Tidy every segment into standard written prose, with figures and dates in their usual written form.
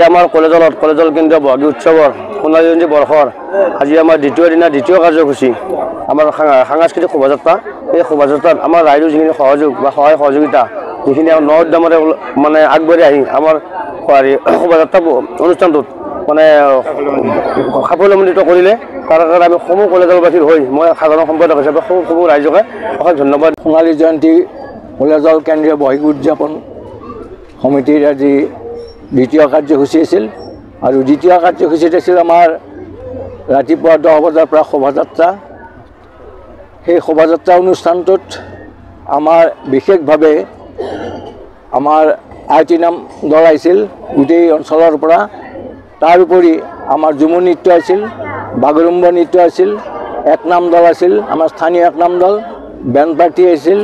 আমাৰ কলেজৰ কেন্দ্ৰীয় বহাগী উৎসৱৰ সোণালী জয়ন্তী বৰ্ষৰ আজি আমাৰ দ্বিতীয় দিনা দ্বিতীয় কাৰ্যসূচী আমাৰ সাংস্কৃতিক শোভাযাত্ৰা। এই শোভাযাত্ৰাত আমাৰ ৰাইজৰ যিখিনি সহযোগ বা সহায় সহযোগিতা যিখিনি ন উদ্যমৰে মানে আগবাঢ়ি আহি আমাৰ শোভাযাত্ৰা অনুষ্ঠানটোত মানে সাফল্যমণ্ডিত কৰিলে তাৰ কাৰণে আমি সমূহ কলেজৰবাসীৰ হৈ মই সাধাৰণ সম্পাদক হিচাপে সমূহ ৰাইজকে অশেষ ধন্যবাদ। সোণালী জয়ন্তী কলেজৰ কেন্দ্ৰীয় বহাগী উদযাপন সমিতিৰ আজি দ্বিতীয় কাৰ্যসূচী আছিল আৰু দ্বিতীয় কাৰ্যসূচীত আছিল আমাৰ ৰাতিপুৱা 10 বজাৰ পৰা শোভাযাত্ৰা। সেই শোভাযাত্ৰা অনুষ্ঠানটোত আমাৰ বিশেষভাৱে আমাৰ আয়তী নাম দল আহিছিল গোটেই অঞ্চলৰ পৰা। তাৰ উপৰি আমাৰ ঝুমুৰ নৃত্য আছিল, বাগৰুম্বা নৃত্য আছিল, এক নাম দল আছিল, আমাৰ স্থানীয় এক নাম দল, বেণ্ড পাৰ্টি আছিল,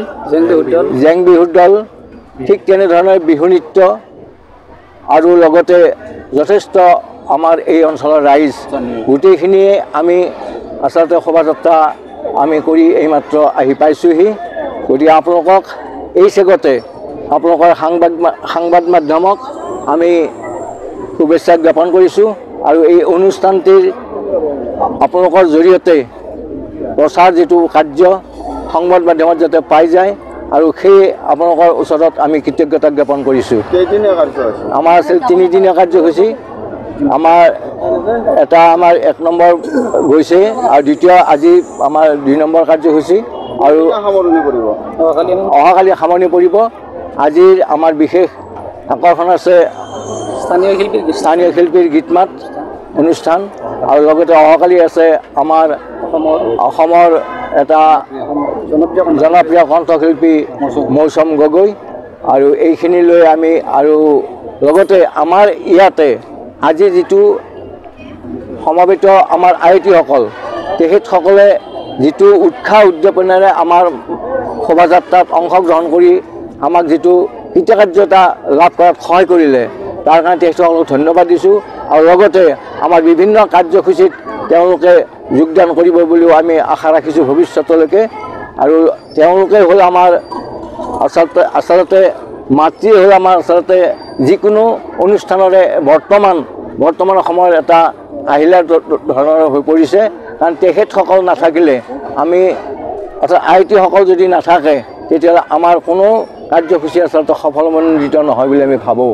জেং বিহুৰ দল, ঠিক তেনেধৰণে বিহু নৃত্য আৰু লগতে যথেষ্ট আমাৰ এই অঞ্চলৰ ৰাইজ গোটেইখিনিয়ে আমি আচলতে শোভাযাত্ৰা আমি কৰি এইমাত্ৰ আহি পাইছোঁহি। গতিকে আপোনালোকক এই চেগতে আপোনালোকৰ সাংবাদ মাধ্যমক আমি শুভেচ্ছা জ্ঞাপন কৰিছোঁ আৰু এই অনুষ্ঠানটিৰ আপোনালোকৰ জৰিয়তে প্ৰচাৰ যিটো কাৰ্য সংবাদ মাধ্যমত যাতে পাই যায় আৰু সেই আপোনালোকৰ ওচৰত আমি কৃতজ্ঞতা জ্ঞাপন কৰিছোঁ। আমাৰ আছিল 3 দিনীয়া কাৰ্যসূচী। আমাৰ এটা আমাৰ 1 নম্বৰ গৈছে আৰু দ্বিতীয় আজি আমাৰ 2 নম্বৰ কাৰ্যসূচী আৰু অহাকালি সামৰণি পৰিব। আজিৰ আমাৰ বিশেষ আকৰ্ষণ আছে স্থানীয় শিল্পীৰ গীত মাত অনুষ্ঠান আৰু লগতে অহাকালি আছে আমাৰ অসমৰ এটা জনপ্ৰিয় কণ্ঠশিল্পী মৌচম গগৈ আৰু এইখিনি লৈ আমি আৰু লগতে আমাৰ ইয়াতে আজি যিটো সমবেত আমাৰ আয়তীসকল তেখেতসকলে যিটো উৎসাহ উদ্যাপনেৰে আমাৰ শোভাযাত্ৰাত অংশগ্ৰহণ কৰি আমাক যিটো কৃতকাৰ্যতা লাভ কৰাত সহায় কৰিলে তাৰ কাৰণে তেখেতসকলক ধন্যবাদ দিছোঁ আৰু লগতে আমাৰ বিভিন্ন কাৰ্যসূচীত তেওঁলোকে যোগদান কৰিব বুলিও আমি আশা ৰাখিছোঁ ভৱিষ্যতলৈকে। আৰু তেওঁলোকে হ'ল আমাৰ আচলতে মাতৃ হ'ল আমাৰ আচলতে যিকোনো অনুষ্ঠানৰে বৰ্তমান সময়ত এটা আহিলাৰ ধৰণৰ হৈ পৰিছে। কাৰণ তেখেতসকল নাথাকিলে আমি অৰ্থাৎ আয়তীসকল যদি নাথাকে তেতিয়াহ'লে আমাৰ কোনো কাৰ্যসূচী আচলতে সফলমণ্ডিত নহয় বুলি আমি ভাবোঁ।